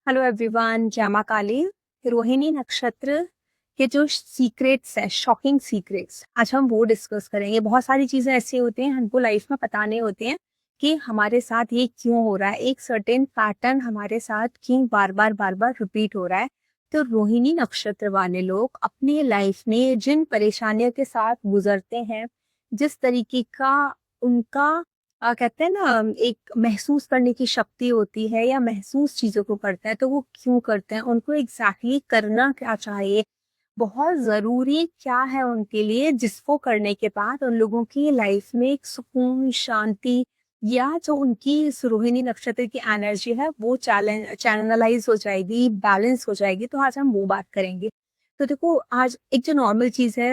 Hello everyone, जमा काली। रोहिणी नक्षत्र के जो सीक्रेट्स है, शॉकिंग सीक्रेट्स, आज हम वो डिस्कस करेंगे। बहुत सारी चीजें ऐसी होती हैं हमको लाइफ में पता नहीं होती हैं कि हमारे साथ ये क्यों हो रहा है, एक सर्टेन पैटर्न हमारे साथ क्यों बार बार रिपीट हो रहा है। तो रोहिणी नक्षत्र वाले लोग अपनी लाइफ में जिन परेशानियों के साथ गुजरते हैं, जिस तरीके का उनका कहते हैं ना, एक महसूस करने की शक्ति होती है या महसूस चीजों को करते हैं, तो वो क्यों करते हैं, उनको एग्जैक्टली करना क्या चाहिए, बहुत जरूरी क्या है उनके लिए, जिसको करने के बाद उन लोगों की लाइफ में एक सुकून, शांति, या जो उनकी इस रोहिणी नक्षत्र की एनर्जी है वो चैनलाइज हो जाएगी, बैलेंस हो जाएगी। तो आज हम वो बात करेंगे। तो देखो, आज एक जो नॉर्मल चीज है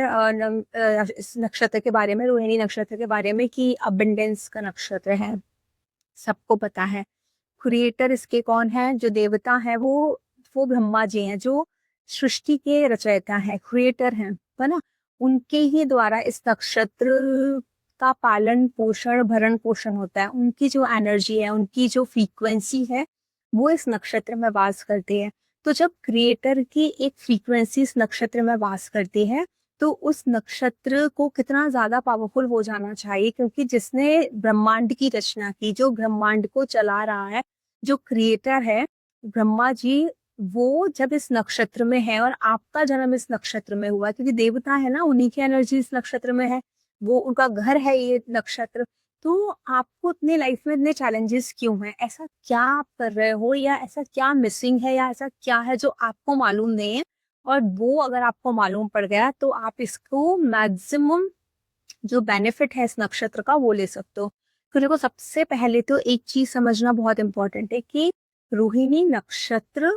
इस नक्षत्र के बारे में, रोहिणी नक्षत्र के बारे में, कि अबंडेंस का नक्षत्र है, सबको पता है। क्रिएटर इसके कौन है, जो देवता है वो ब्रह्मा जी हैं, जो सृष्टि के रचयिता है, क्रिएटर हैं, है ना। उनके ही द्वारा इस नक्षत्र का पालन पोषण, भरण पोषण होता है। उनकी जो एनर्जी है, उनकी जो फ्रीक्वेंसी है, वो इस नक्षत्र में वास करती है। तो जब क्रिएटर की एक फ्रीक्वेंसी इस नक्षत्र में वास करती है, तो उस नक्षत्र को कितना ज्यादा पावरफुल हो जाना चाहिए, क्योंकि जिसने ब्रह्मांड की रचना की, जो ब्रह्मांड को चला रहा है, जो क्रिएटर है, ब्रह्मा जी, वो जब इस नक्षत्र में है और आपका जन्म इस नक्षत्र में हुआ, क्योंकि देवता है ना, उन्हीं की एनर्जी इस नक्षत्र में है, वो उनका घर है ये नक्षत्र। तो आपको अपने लाइफ में इतने चैलेंजेस क्यों हैं, ऐसा क्या आप कर रहे हो, या ऐसा क्या मिसिंग है, या ऐसा क्या है जो आपको मालूम नहीं है, और वो अगर आपको मालूम पड़ गया तो आप इसको मैक्सिमम जो बेनिफिट है इस नक्षत्र का वो ले सकते हो। तो देखो, सबसे पहले तो एक चीज समझना बहुत इंपॉर्टेंट है कि रोहिणी नक्षत्र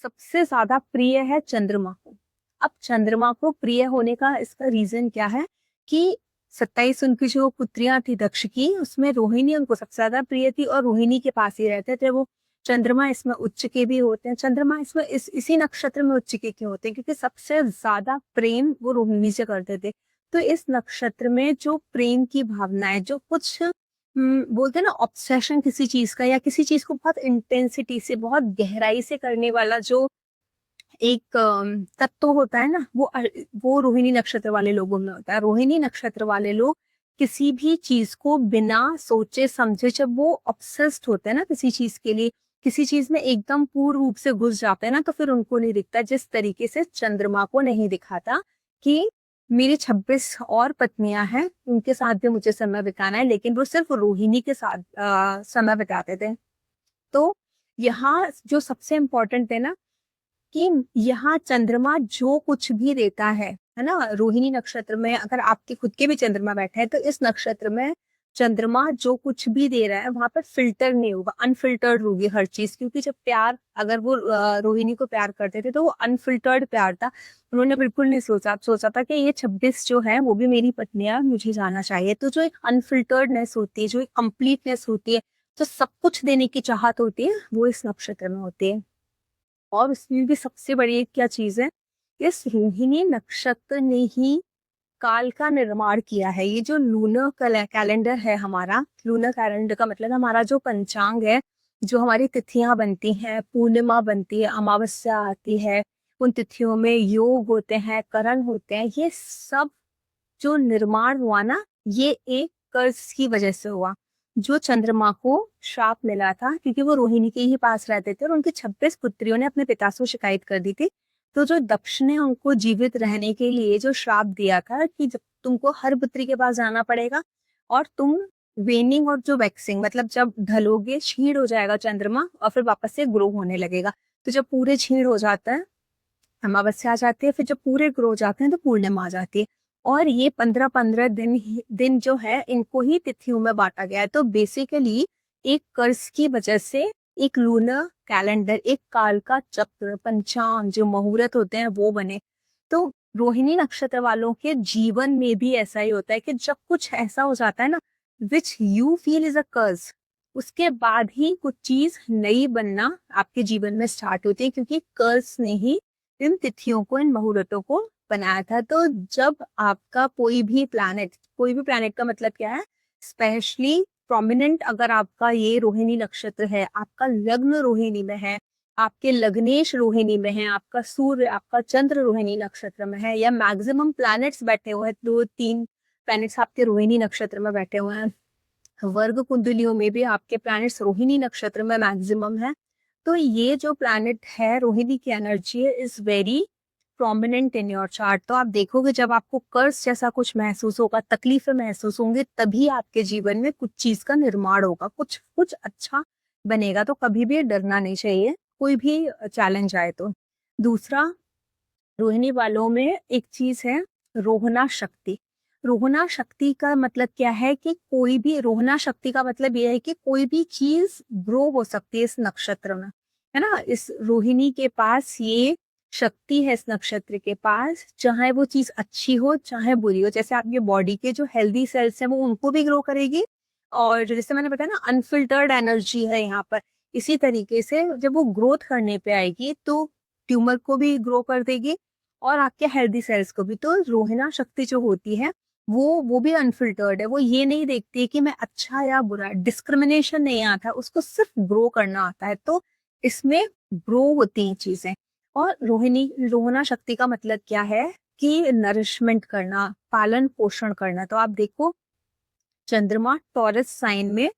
सबसे ज्यादा प्रिय है चंद्रमा को। अब चंद्रमा को प्रिय होने का इसका रीजन क्या है कि 27 उनकी जो पुत्रियां थी दक्ष की, उसमें रोहिणी उनको सबसे ज्यादा प्रिय थी और रोहिणी के पास ही रहते थे वो। चंद्रमा इसमें उच्च के भी होते हैं। चंद्रमा इसमें इसी नक्षत्र में उच्च के क्यों होते हैं, क्योंकि सबसे ज्यादा प्रेम वो रोहिणी से करते थे। तो इस नक्षत्र में जो प्रेम की भावना है, जो कुछ बोलते हैं ना, ऑब्सेशन किसी चीज का, या किसी चीज को बहुत इंटेंसिटी से, बहुत गहराई से करने वाला जो एक तत्व होता है ना, वो रोहिणी नक्षत्र वाले लोगों में होता है। रोहिणी नक्षत्र वाले लोग किसी भी चीज को बिना सोचे समझे, जब वो ऑब्सेस्ड होते हैं ना किसी चीज के लिए, किसी चीज में एकदम पूर्ण रूप से घुस जाते हैं ना, तो फिर उनको नहीं दिखता। जिस तरीके से चंद्रमा को नहीं दिखाता कि मेरी 26 और पत्नियां हैं, उनके साथ भी मुझे समय बिताना है, लेकिन वो सिर्फ रोहिणी के साथ समय बिताते थे। तो यहाँ जो सबसे इम्पोर्टेंट है ना, कि यहाँ चंद्रमा जो कुछ भी देता है ना, रोहिणी नक्षत्र में अगर आपके खुद के भी चंद्रमा बैठे हैं, तो इस नक्षत्र में चंद्रमा जो कुछ भी दे रहा है वहां पर फिल्टर नहीं होगा, अनफिल्टर्ड होगी हर चीज। क्योंकि जब प्यार, अगर वो रोहिणी को प्यार करते थे तो वो अनफिल्टर्ड प्यार था। उन्होंने बिल्कुल नहीं सोचा था कि ये 26 जो है वो भी मेरी पत्नियां, मुझे जाना चाहिए। तो जो एक अनफिल्टर्डनेस होती है, जो एक कंप्लीटनेस होती है, जो सब कुछ देने की चाहत होती है, वो इस नक्षत्र में होती है। और उसमें भी सबसे बड़ी एक क्या चीज है, इस रोहिणी नक्षत्र ने ही काल का निर्माण किया है। ये जो लूनर कैलेंडर है हमारा, लूनर कैलेंडर का मतलब हमारा जो पंचांग है, जो हमारी तिथियां बनती हैं, पूर्णिमा बनती है, अमावस्या आती है, उन तिथियों में योग होते हैं, करण होते हैं, ये सब जो निर्माण हुआ ना, ये एक कर्ज की वजह से हुआ। जो चंद्रमा को श्राप मिला था, क्योंकि वो रोहिणी के ही पास रहते थे और उनकी 26 पुत्रियों ने अपने पिता से शिकायत कर दी थी। तो जो दक्ष ने उनको जीवित रहने के लिए जो श्राप दिया था कि जब तुमको हर पुत्री के पास जाना पड़ेगा, और तुम वेनिंग और जो वैक्सिंग, मतलब जब ढलोगे, क्षीण हो जाएगा चंद्रमा और फिर वापस से ग्रो होने लगेगा। तो जब पूरे क्षीण हो जाता है, अमावस्या आ जाती है, फिर जब पूरे ग्रो हो जाते हैं तो पूर्णिमा आ जाती है। और ये 15-15 दिन जो है, इनको ही तिथियों में बांटा गया है। तो बेसिकली एक कर्ज की वजह से एक लूनर कैलेंडर, एक काल का चक्र, पंचांग, जो मुहूर्त होते हैं वो बने। तो रोहिणी नक्षत्र वालों के जीवन में भी ऐसा ही होता है कि जब कुछ ऐसा हो जाता है ना, which you feel is a कर्ज, उसके बाद ही कुछ चीज नई बनना आपके जीवन में स्टार्ट होती है, क्योंकि कर्ज ने ही इन तिथियों को, इन मुहूर्तों को बनाया था। तो जब आपका कोई भी प्लैनेट का मतलब क्या है, स्पेशली प्रोमिनेंट अगर आपका ये रोहिणी नक्षत्र है, आपका लग्न रोहिणी में है, आपके लग्नेश रोहिणी में है, आपका सूर्य आपका चंद्र रोहिणी नक्षत्र में है, या मैक्सिमम प्लैनेट्स बैठे हुए हैं, 2-3 प्लैनेट्स आपके रोहिणी नक्षत्र में बैठे हुए हैं, वर्ग कुंडलियों में भी आपके प्लैनेट्स रोहिणी नक्षत्र में मैक्सिमम है, तो ये जो प्लैनेट है रोहिणी की energy is very prominent in your chart. तो आप देखोगे जब आपको कर्ज जैसा कुछ महसूस होगा, तकलीफें महसूस होंगे, तभी आपके जीवन में कुछ चीज का निर्माण होगा, कुछ कुछ अच्छा बनेगा। तो कभी भी डरना नहीं चाहिए कोई भी चैलेंज आए तो। दूसरा, रोहिणी वालों में एक चीज है रोहना शक्ति। रोहना शक्ति का मतलब क्या है कि कोई भी, रोहना शक्ति का मतलब यह है कि कोई भी चीज ग्रो हो सकती है इस नक्षत्र में, है ना। इस रोहिणी के पास ये शक्ति है, इस नक्षत्र के पास, चाहे वो चीज अच्छी हो चाहे बुरी हो। जैसे आपके बॉडी के जो हेल्दी सेल्स हैं वो उनको भी ग्रो करेगी, और जैसे मैंने बताया ना अनफिल्टर्ड एनर्जी है यहाँ पर, इसी तरीके से जब वो ग्रोथ करने पे आएगी तो ट्यूमर को भी ग्रो कर देगी और आपके हेल्दी सेल्स को भी। तो रोहिणा शक्ति जो होती है वो भी अनफिल्टर्ड है, वो ये नहीं देखती है कि मैं अच्छा या बुरा, डिस्क्रिमिनेशन नहीं आता, उसको सिर्फ ग्रो करना आता है। तो इसमें ग्रो होती हैं चीजें। और रोहिणा शक्ति का मतलब क्या है कि नरिशमेंट करना, पालन पोषण करना। तो आप देखो चंद्रमा टॉरस साइन में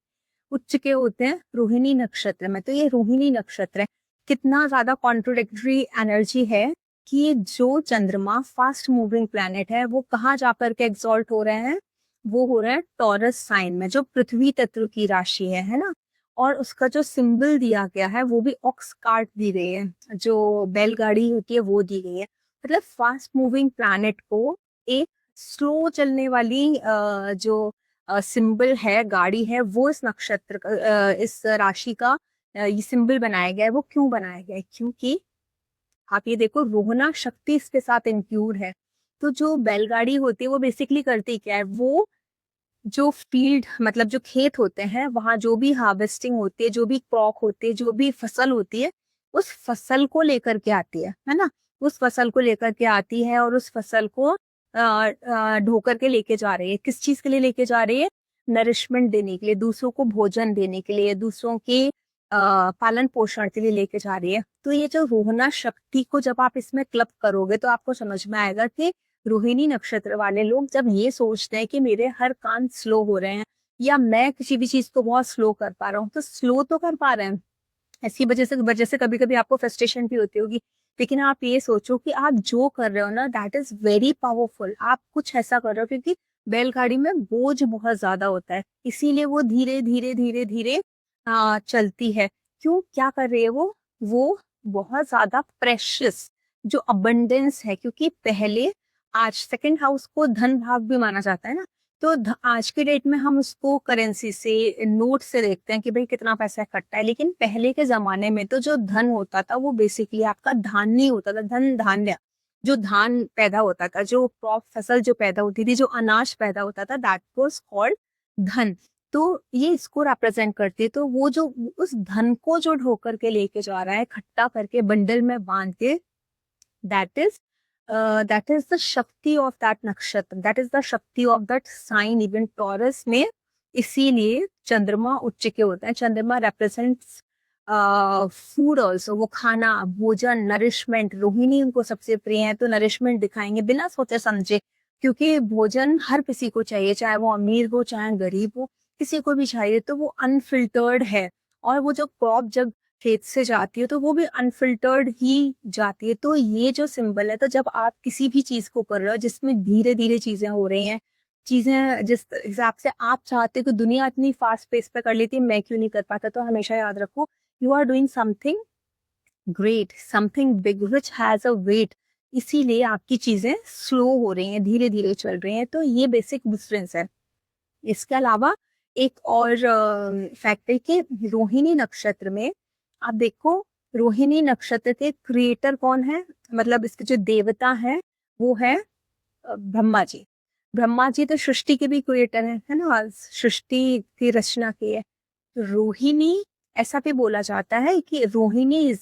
उच्च के होते हैं रोहिणी नक्षत्र में, तो ये रोहिणी नक्षत्र है। कितना ज्यादा कॉन्ट्रोडिक्टरी एनर्जी है कि जो चंद्रमा फास्ट मूविंग प्लैनेट है वो कहाँ जाकर के एग्जॉल्ट हो रहे हैं, वो हो रहे हैं टॉरस साइन में, जो पृथ्वी तत्व की राशि है ना। और उसका जो सिंबल दिया गया है वो भी ऑक्स कार्ट दी गई है, जो बैलगाड़ी होती है वो दी गई है। मतलब फास्ट मूविंग प्लैनेट को एक स्लो चलने वाली जो सिंबल है, गाड़ी है, वो इस नक्षत्र इस राशि का ये सिंबल बनाया गया है। वो क्यों बनाया गया है? क्योंकि आप ये देखो रोहना शक्ति इसके साथ इंक्लूड है। तो जो बैलगाड़ी होती है वो बेसिकली करती क्या है, वो जो फील्ड मतलब जो खेत होते हैं वहां जो भी हार्वेस्टिंग होती है, जो भी क्रॉप होती है, जो भी फसल होती है, उस फसल को लेकर के आती है ना। उस फसल को लेकर के आती है और उस फसल को ढोकर के लेके जा रही है। किस चीज के लिए लेके जा रही है? नरिशमेंट देने के लिए, दूसरों को भोजन देने के लिए, दूसरों के पालन पोषण के लिए लेके जा रही है। तो ये जो रोहना शक्ति को जब आप इसमें क्लब करोगे तो आपको समझ में आएगा कि रोहिणी नक्षत्र वाले लोग जब ये सोचते हैं कि मेरे हर काम स्लो हो रहे हैं या मैं किसी भी चीज को बहुत स्लो कर पा रहा हूँ, तो स्लो तो कर पा रहे हैं, ऐसी वजह से कभी कभी आपको फ्रस्ट्रेशन भी होती होगी, लेकिन आप ये सोचो कि आप जो कर रहे हो ना दैट इज वेरी पावरफुल। आप कुछ ऐसा कर रहे हो, क्योंकि बैलगाड़ी में बोझ बहुत ज्यादा होता है, इसीलिए वो धीरे धीरे धीरे धीरे चलती है। क्यों, क्या कर रही है वो बहुत ज्यादा प्रेशियस जो अबंडेंस है, क्योंकि पहले, आज सेकंड हाउस को धन भाव भी माना जाता है ना, तो आज के डेट में हम उसको करेंसी से, नोट से देखते हैं कि भाई कितना पैसा इकट्ठा है। लेकिन पहले के जमाने में तो जो धन होता था वो बेसिकली आपका धान्य होता था, धन धान्य, जो धान पैदा होता था, जो क्रॉप फसल जो पैदा होती थी, जो अनाज पैदा होता था, दैट वाज कॉल्ड धन। तो ये इसको रिप्रेजेंट करती है। तो वो जो उस धन को जो ढो करके लेके जा रहा है, इकट्ठा करके बंडल में बांध के, that is the shakti of that nakshatra, that is the shakti of that sign. Even Taurus में इसीलिए चंद्रमा उच्च के होता है। चंद्रमा रेप्रेजेंट्स फूड ऑल्सो, वो खाना, भोजन, नरिशमेंट। रोहिणी उनको सबसे प्रिय है तो नरिशमेंट दिखाएंगे बिना सोचे समझे, क्योंकि भोजन हर किसी को चाहिए, चाहे वो अमीर हो चाहे गरीब हो, किसी को भी चाहिए। तो वो अनफिल्टर्ड है, और वो जो क्रॉप जब खेत से जाती है तो वो भी अनफिल्टर्ड ही जाती है। तो ये जो सिंबल है, तो जब आप किसी भी चीज को कर रहे हो जिसमें धीरे धीरे चीजें हो रही हैं, चीजें जिस हिसाब से आप चाहते हो कि दुनिया इतनी फास्ट पेस पे कर लेती है, मैं क्यों नहीं कर पाता, तो हमेशा याद रखो you are doing something great, something big which has a weight. इसीलिए आपकी चीजें स्लो हो रही हैं, धीरे धीरे चल रही हैं। तो ये बेसिक डिफरेंस है। इसके अलावा एक और फैक्ट है कि रोहिणी नक्षत्र में आप देखो, रोहिणी नक्षत्र के क्रिएटर कौन है, मतलब इसके जो देवता है वो है ब्रह्मा जी। ब्रह्मा जी तो सृष्टि के भी क्रिएटर है ना, सृष्टि की रचना की है। रोहिणी, ऐसा भी बोला जाता है कि रोहिणी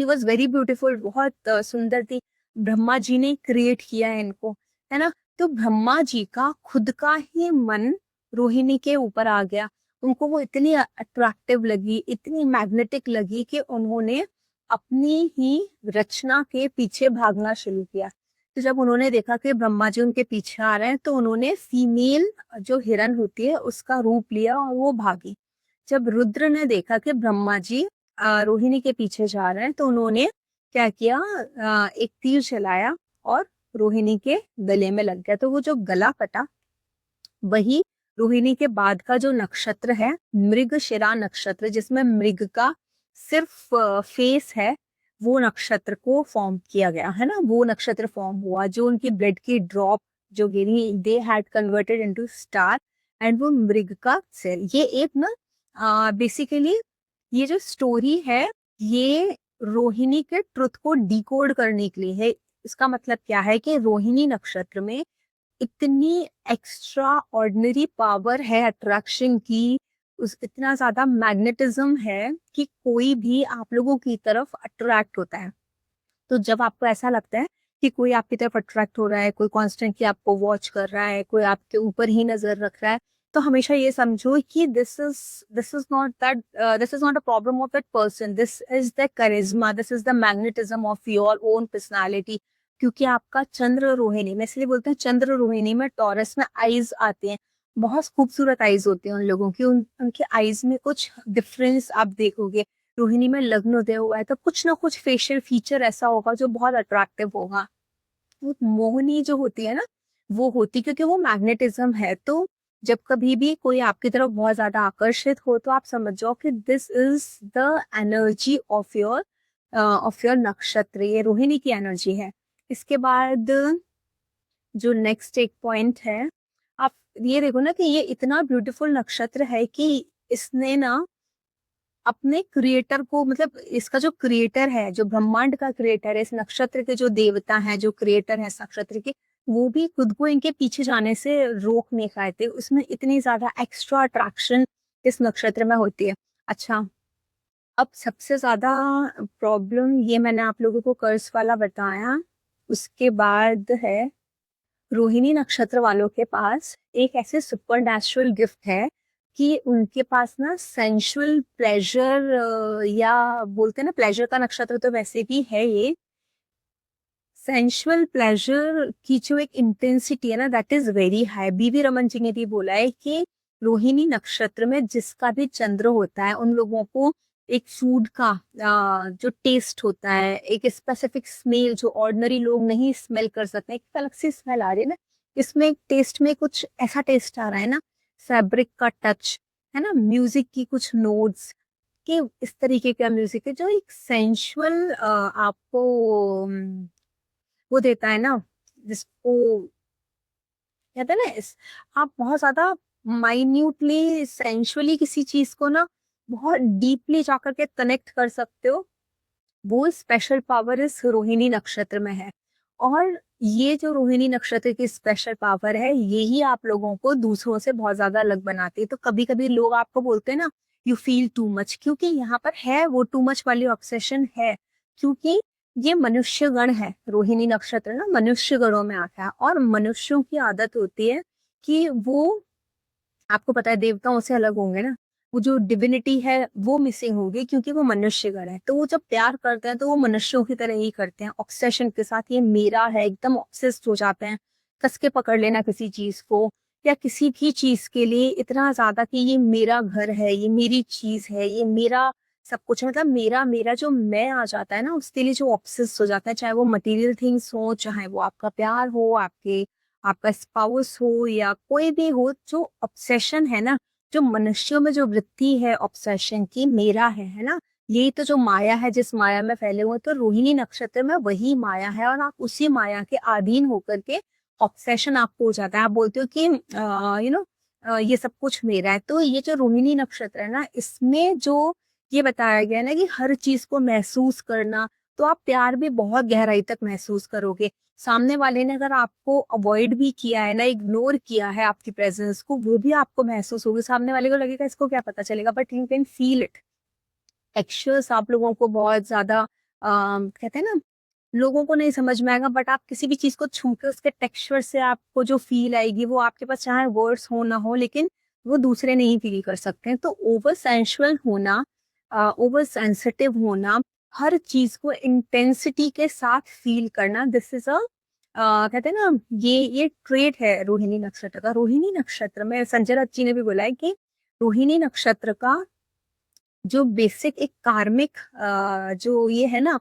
वॉज वेरी ब्यूटीफुल, बहुत सुंदर थी, ब्रह्मा जी ने क्रिएट किया है इनको, है ना। तो ब्रह्मा जी का खुद का ही मन रोहिणी के ऊपर आ गया, उनको वो इतनी अट्रैक्टिव लगी, इतनी मैग्नेटिक लगी कि उन्होंने अपनी ही रचना के पीछे भागना शुरू किया। तो जब उन्होंने देखा कि ब्रह्मा जी उनके पीछे आ रहे हैं, तो उन्होंने फीमेल जो हिरन होती है उसका रूप लिया और वो भागी। जब रुद्र ने देखा कि ब्रह्मा जी रोहिणी के पीछे जा रहे हैं, तो उन्होंने क्या किया, एक तीर चलाया और रोहिणी के गले में लग गया। तो वो जो गला कटा, वही रोहिणी के बाद का जो नक्षत्र है मृगशिरा नक्षत्र, जिसमें मृग का सिर्फ फेस है, वो नक्षत्र को फॉर्म किया गया है ना, वो नक्षत्र फॉर्म हुआ। जो उनकी ब्लड की ड्रॉप जो गिरी, they had converted into star, and वो मृग का सेल। ये एक ना बेसिकली ये जो स्टोरी है, ये रोहिणी के ट्रुथ को डिकोड करने के लिए है। इसका मतलब क्या है कि रोहिणी नक्षत्र में इतनी एक्स्ट्रा ऑर्डिनरी पावर है अट्रैक्शन की, उस इतना ज्यादा मैग्नेटिज्म है कि कोई भी आप लोगों की तरफ अट्रैक्ट होता है। तो जब आपको ऐसा लगता है कि कोई आपकी तरफ अट्रैक्ट हो रहा है, कोई कॉन्स्टेंटली आपको वॉच कर रहा है, कोई आपके ऊपर ही नजर रख रहा है, तो हमेशा ये समझो कि this is not a problem of that person, this is the charisma, this is the magnetism of your own personality. क्योंकि आपका चंद्र रोहिणी में, इसलिए बोलते हैं चंद्र रोहिणी में टॉरस में आईज आते हैं, बहुत खूबसूरत आईज होती हैं उन लोगों की, उनके आईज में कुछ डिफरेंस आप देखोगे। रोहिणी में लग्नोदय हुआ है तो कुछ ना कुछ फेशियल फीचर ऐसा होगा जो बहुत अट्रैक्टिव होगा। वो मोहिनी जो होती है ना, वो होती क्योंकि वो मैग्नेटिज्म है। तो जब कभी भी कोई आपकी तरफ बहुत ज्यादा आकर्षित हो, तो आप समझ जाओ कि this is the energy of your नक्षत्र, ये रोहिणी की एनर्जी है। इसके बाद जो नेक्स्ट एक पॉइंट है, आप ये देखो ना कि ये इतना ब्यूटीफुल नक्षत्र है कि इसने ना अपने क्रिएटर को, मतलब इसका जो क्रिएटर है, जो ब्रह्मांड का क्रिएटर है, इस नक्षत्र के जो देवता हैं, जो क्रिएटर है इस नक्षत्र के, वो भी खुद को इनके पीछे जाने से रोक नहीं पाए थे। उसमें इतनी ज्यादा एक्स्ट्रा अट्रैक्शन इस नक्षत्र में होती है। अच्छा, अब सबसे ज्यादा प्रॉब्लम ये मैंने आप लोगों को कर्स वाला बताया, उसके बाद है रोहिणी नक्षत्र वालों के पास एक ऐसे सुपर नेचुरल गिफ्ट है कि उनके पास ना सेंशुअल प्लेजर, या बोलते हैं ना प्लेजर का नक्षत्र तो वैसे भी है ये, सेंशुअल प्लेजर की जो एक इंटेंसिटी है ना, दैट इज वेरी हाई। बीवी रमन जी ने भी बोला है कि रोहिणी नक्षत्र में जिसका भी चंद्र होता है, उन लोगों को एक फूड का जो टेस्ट होता है, एक स्पेसिफिक स्मेल जो ऑर्डिनरी लोग नहीं स्मेल कर सकते, एक अलग सी स्मेल आ रही है ना, इसमें एक टेस्ट में कुछ ऐसा टेस्ट आ रहा है ना, फैब्रिक का टच है ना, म्यूजिक की कुछ नोट्स के, इस तरीके का म्यूजिक है जो एक सेंशुअल आपको वो देता है ना, जिसको कहते हैं ना आप बहुत ज्यादा माइन्यूटली सेंशुअली किसी चीज को ना बहुत डीपली जाकर के कनेक्ट कर सकते हो, वो स्पेशल पावर इस रोहिणी नक्षत्र में है। और ये जो रोहिणी नक्षत्र की स्पेशल पावर है, यही आप लोगों को दूसरों से बहुत ज्यादा अलग बनाती है। तो कभी कभी लोग आपको बोलते हैं ना, यू फील टू मच, क्योंकि यहाँ पर है वो टू मच वाली ऑब्सेशन है, क्योंकि ये मनुष्य गण है। रोहिणी नक्षत्र ना मनुष्य गणों में आता है, और मनुष्यों की आदत होती है कि वो, आपको पता है देवताओं से अलग होंगे ना, वो जो डिविनिटी है वो मिसिंग होगी, क्योंकि वो मनुष्यगण है। तो वो जब प्यार करते हैं तो वो मनुष्यों की तरह ही करते हैं, ऑब्सेशन के साथ, ये मेरा है, एकदम ऑब्सेस्ड हो जाते हैं, कस के पकड़ लेना किसी चीज को, या किसी भी चीज के लिए इतना ज्यादा कि ये मेरा घर है, ये मेरी चीज है, ये मेरा सब कुछ, मतलब मेरा मेरा जो मैं आ जाता है ना, उसके लिए जो ऑब्सेस्ड हो जाता है, चाहे वो मटेरियल थिंग्स हो, चाहे वो आपका प्यार हो, आपका स्पाउस हो, या कोई भी हो, जो ऑब्सेशन है ना, जो मनुष्यों में जो वृत्ति है ऑब्सेशन की, मेरा है ना, यही तो जो माया है, जिस माया में फैले हुए, तो रोहिणी नक्षत्र में वही माया है, और आप उसी माया के अधीन होकर के ऑब्सेशन आपको हो जाता है, आप बोलते हो कि ये सब कुछ मेरा है। तो ये जो रोहिणी नक्षत्र है ना, इसमें जो ये बताया गया है ना कि हर चीज को महसूस करना, तो आप प्यार भी बहुत गहराई तक महसूस करोगे। सामने वाले ने अगर आपको अवॉइड भी किया है ना, इग्नोर किया है आपकी प्रेजेंस को, वो भी आपको महसूस होगी। सामने वाले को लगेगा इसको क्या पता चलेगा, but you can feel it. Textures आप लोगों को बहुत ज्यादा कहते हैं ना, लोगों को नहीं समझ में आएगा, बट आप किसी भी चीज को छू के उसके टेक्सचर से आपको जो फील आएगी, वो आपके पास चाहे वर्ड्स हो ना हो, लेकिन वो दूसरे नहीं फील कर सकते हैं। तो ओवर सेंसुअल होना, ओवर सेंसिटिव होना, हर चीज को इंटेंसिटी के साथ फील करना, दिस इज अ कहते हैं ना, ये ट्रेट है रोहिणी नक्षत्र का। रोहिणी नक्षत्र में संजय दत्त जी ने भी बोला है कि रोहिणी नक्षत्र का जो बेसिक एक कार्मिक जो ये है ना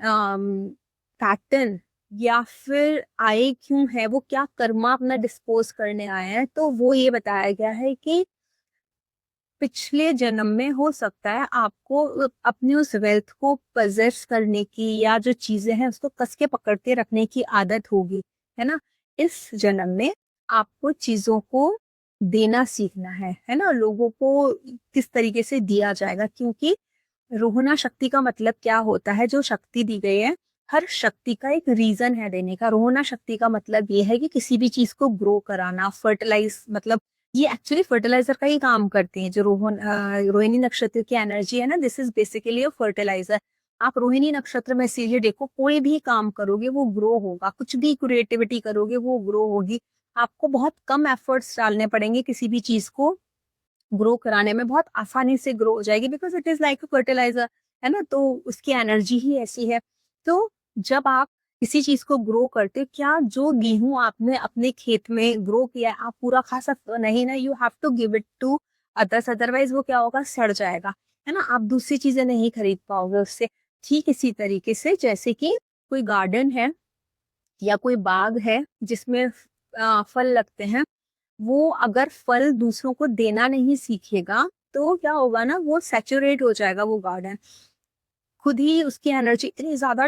पैटर्न, या फिर आए क्यों है, वो क्या कर्मा अपना डिस्पोज करने आए हैं, तो वो ये बताया गया है कि पिछले जन्म में हो सकता है आपको अपने उस वेल्थ को पजेस करने की, या जो चीजें हैं उसको कस के पकड़ते रखने की आदत होगी, है ना। इस जन्म में आपको चीजों को देना सीखना है ना, लोगों को किस तरीके से दिया जाएगा, क्योंकि रोहना शक्ति का मतलब क्या होता है, जो शक्ति दी गई है, हर शक्ति का एक रीजन है देने का। रोहना शक्ति का मतलब ये है कि किसी भी चीज को ग्रो कराना, फर्टिलाइज, मतलब ये एक्चुअली फर्टिलाइजर का ही काम करती है। जो रोहिणी नक्षत्र की एनर्जी है ना, this is basically a fertiliser. आप रोहिणी नक्षत्र में से ये देखो, कोई भी काम करोगे वो ग्रो होगा, कुछ भी क्रिएटिविटी करोगे वो ग्रो होगी। आपको बहुत कम एफर्ट्स डालने पड़ेंगे किसी भी चीज को ग्रो कराने में, बहुत आसानी से ग्रो हो जाएगी, because it is like a fertiliser, है ना। तो उसकी एनर्जी ही ऐसी है। तो जब आप किसी चीज को ग्रो करते हो, क्या जो गेहूं आपने अपने खेत में ग्रो किया है आप पूरा खा सकते हो? नहीं ना, you have to give it to others, otherwise वो क्या होगा, सड़ जाएगा, है ना। आप दूसरी चीजें नहीं खरीद पाओगे उससे। ठीक इसी तरीके से जैसे कि कोई गार्डन है या कोई बाग है जिसमें फल लगते हैं, वो अगर फल दूसरों को देना नहीं सीखेगा तो क्या होगा ना, वो सैचुरेट हो जाएगा वो गार्डन, खुद ही उसकी एनर्जी इतनी ज्यादा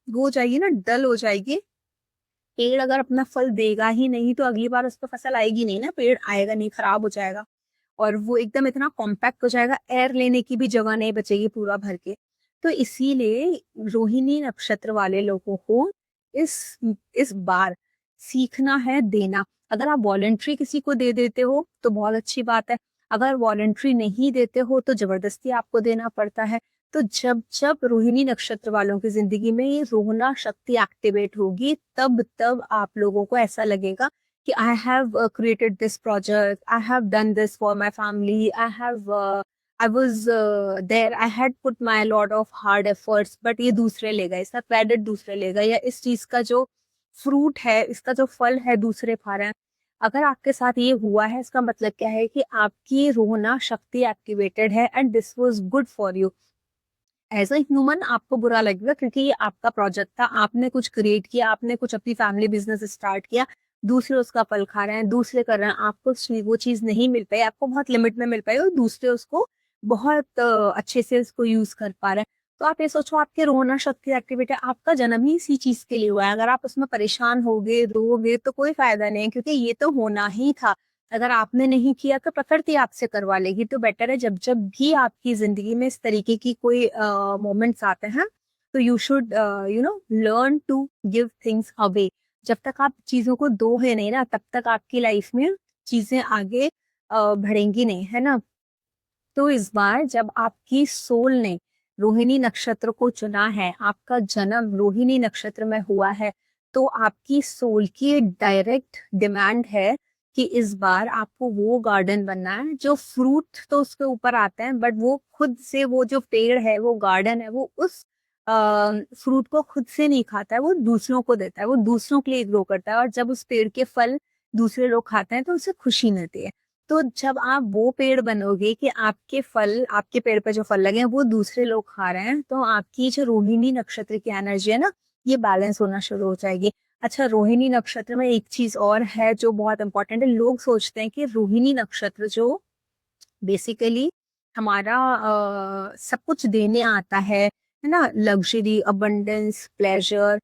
हो जाएगी ना, डल हो जाएगी। पेड़ अगर अपना फल देगा ही नहीं तो अगली बार उस पर फसल आएगी नहीं ना, पेड़ आएगा नहीं, खराब हो जाएगा, और वो एकदम इतना कॉम्पैक्ट हो जाएगा, एयर लेने की भी जगह नहीं बचेगी पूरा भर के। तो इसीलिए रोहिणी नक्षत्र वाले लोगों को इस इस बार सीखना है देना। अगर आप वॉलंटरी किसी को दे देते हो तो बहुत अच्छी बात है, अगर वॉलंटरी नहीं देते हो तो जबरदस्ती आपको देना पड़ता है। तो जब जब रोहिणी नक्षत्र वालों की जिंदगी में ये रोहना शक्ति एक्टिवेट होगी, तब तब आप लोगों को ऐसा लगेगा कि I have created this project, I have done this for my family, I was there, I had put my lot of hard efforts, but ये दूसरे ले गए, इसका क्रेडिट दूसरे ले गए, या इस चीज का जो फ्रूट है, इसका जो फल है दूसरे खा रहे हैं। अगर आपके साथ ये हुआ है, इसका मतलब क्या है कि आपकी रोहना शक्ति एक्टिवेटेड है, and this was good for you. As a human आपको बुरा लगेगा क्योंकि ये आपका प्रोजेक्ट था, आपने कुछ क्रिएट किया, आपने कुछ अपनी फैमिली बिजनेस स्टार्ट किया, दूसरे उसका फल खा रहे हैं, दूसरे कर रहे हैं, आपको वो चीज नहीं मिल पाई, आपको बहुत लिमिट में मिल पाई, और दूसरे उसको बहुत अच्छे से उसको यूज कर पा रहे हैं। तो आप ये सोचो, आपके रोना शक्ति एक्टिविटी, आपका जन्म ही इसी चीज के लिए हुआ है। अगर आप उसमें परेशान होगे, रोगे, तो कोई फायदा नहीं, क्योंकि ये तो होना ही था। अगर आपने नहीं किया तो प्रकृति आपसे करवा लेगी। तो बेटर है जब जब भी आपकी जिंदगी में इस तरीके की कोई मोमेंट्स आते हैं, तो you should learn to give things away. जब तक आप चीजों को दोगे नहीं ना, तब तक आपकी लाइफ में चीजें आगे बढ़ेंगी नहीं, है ना। तो इस बार जब आपकी सोल ने रोहिणी नक्षत्र को चुना है, आपका जन्म रोहिणी नक्षत्र में हुआ है, तो आपकी सोल की डायरेक्ट डिमांड है कि इस बार आपको वो गार्डन बनना है जो फ्रूट तो उसके ऊपर आते हैं, बट वो खुद से, वो जो पेड़ है, वो गार्डन है, वो उस फ्रूट को खुद से नहीं खाता है, वो दूसरों को देता है, वो दूसरों के लिए ग्रो करता है। और जब उस पेड़ के फल दूसरे लोग खाते हैं तो उसे खुशी मिलती है। तो जब आप वो पेड़ बनोगे कि आपके फल, आपके पेड़ पे जो फल लगे हैं वो दूसरे लोग खा रहे हैं, तो आपकी जो रोहिणी नक्षत्र की एनर्जी है ना, ये बैलेंस होना शुरू हो जाएगी। अच्छा, रोहिणी नक्षत्र में एक चीज और है जो बहुत इंपॉर्टेंट है। लोग सोचते हैं कि रोहिणी नक्षत्र जो बेसिकली हमारा सब कुछ देने आता है ना, लग्जरी, अबंडेंस, प्लेजर,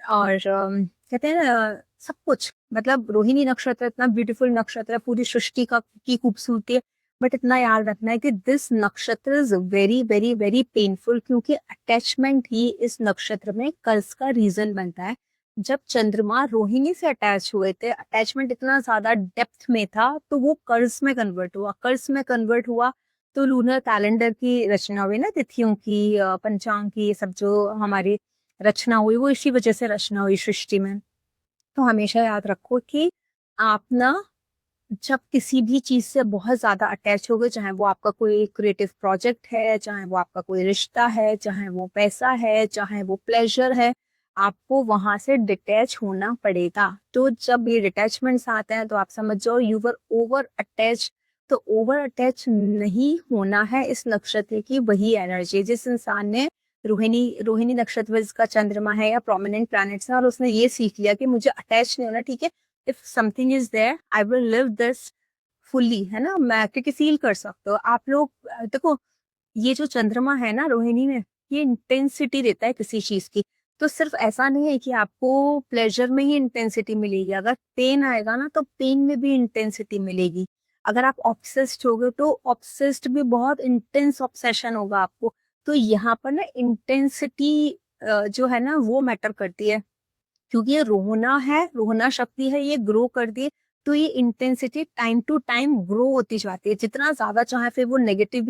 और कहते हैं ना सब कुछ, मतलब रोहिणी नक्षत्र इतना ब्यूटीफुल नक्षत्र है, पूरी सृष्टि का की खूबसूरती है। बट इतना याद रखना है कि दिस नक्षत्र is very very very painful, क्योंकि अटैचमेंट ही इस नक्षत्र में कर्ज का रीजन बनता है। जब चंद्रमा रोहिणी से अटैच हुए थे, अटैचमेंट इतना ज्यादा डेप्थ में था, तो वो कर्ज में कन्वर्ट हुआ, कर्ज में कन्वर्ट हुआ। तो लूनर कैलेंडर की रचना हुई ना, तिथियों की, पंचांग की, ये सब जो हमारी रचना हुई, वो इसी वजह से रचना हुई सृष्टि में। तो हमेशा याद रखो कि आप ना जब किसी भी चीज से बहुत ज्यादा अटैच हो गए, चाहे वो आपका कोई क्रिएटिव प्रोजेक्ट है, चाहे वो आपका कोई रिश्ता है, चाहे वो पैसा है, चाहे वो प्लेजर है, आपको वहां से डिटैच होना पड़ेगा। तो जब ये डिटैचमेंट्स आते हैं तो आप समझ जाओ यू वर ओवर अटैच। तो ओवर अटैच नहीं होना है इस नक्षत्र की वही एनर्जी। जिस इंसान ने रोहिणी रोहिणी नक्षत्र का चंद्रमा है या प्रोमिनेंट प्लैनेट्स है और उसने ये सीख लिया कि मुझे अटैच नहीं होना, ठीक है, if something is there I will live this fully, है ना, मैं क्योंकि फील कर सकते हो आप लोग। देखो, ये जो चंद्रमा है ना रोहिणी में, ये इंटेंसिटी देता है किसी चीज की। तो सिर्फ ऐसा नहीं है कि आपको प्लेजर में ही इंटेंसिटी मिलेगी, अगर पेन आएगा ना तो पेन में भी इंटेंसिटी मिलेगी। अगर आप ऑब्सेस्ड हो गए तो ऑब्सेस्ड भी बहुत इंटेंस ऑब्सेशन होगा आपको। तो यहाँ पर ना इंटेंसिटी जो है ना वो मैटर करती है, क्योंकि ये रोहना है, रोहना शक्ति है, ये ग्रो कर दी। तो ये intensity time to time grow होती जाती है। जितना ज्यादा चाहे फिर वो नेगेटिव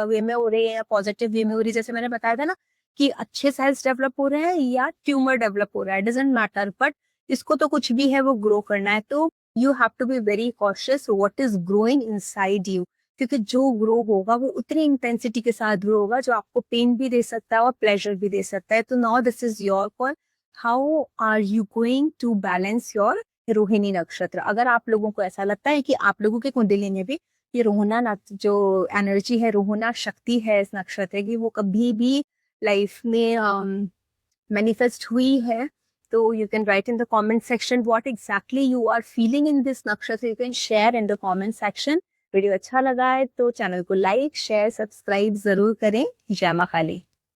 वे में हो रही है या पॉजिटिव वे में हो रही है, जैसे मैंने बताया था ना कि अच्छे सेल्स डेवलप हो रहे हैं या ट्यूमर डेवलप हो रहा है, डजेंट मैटर, बट इसको तो कुछ भी है वो ग्रो करना है। तो you have to be very cautious what is growing inside you, क्योंकि जो ग्रो होगा वो उतनी इंटेंसिटी के साथ ग्रो होगा जो आपको पेन भी दे सकता है और प्लेजर भी दे सकता है। तो now this is your call, how are you going to balance your Rohini nakshatra. अगर आप लोगों को ऐसा लगता है कि आप लोगों के कुंडली में भी ये रोहना जो एनर्जी है, रोहना शक्ति है इस नक्षत्र की, वो कभी भी लाइफ में मैनिफेस्ट हुई है, तो you can write in the comment section what exactly you are feeling in this nakshatra. You can share in the comment section. Video अच्छा लगा है तो चैनल को लाइक शेयर सब्सक्राइब जरूर करें। जय मां काली।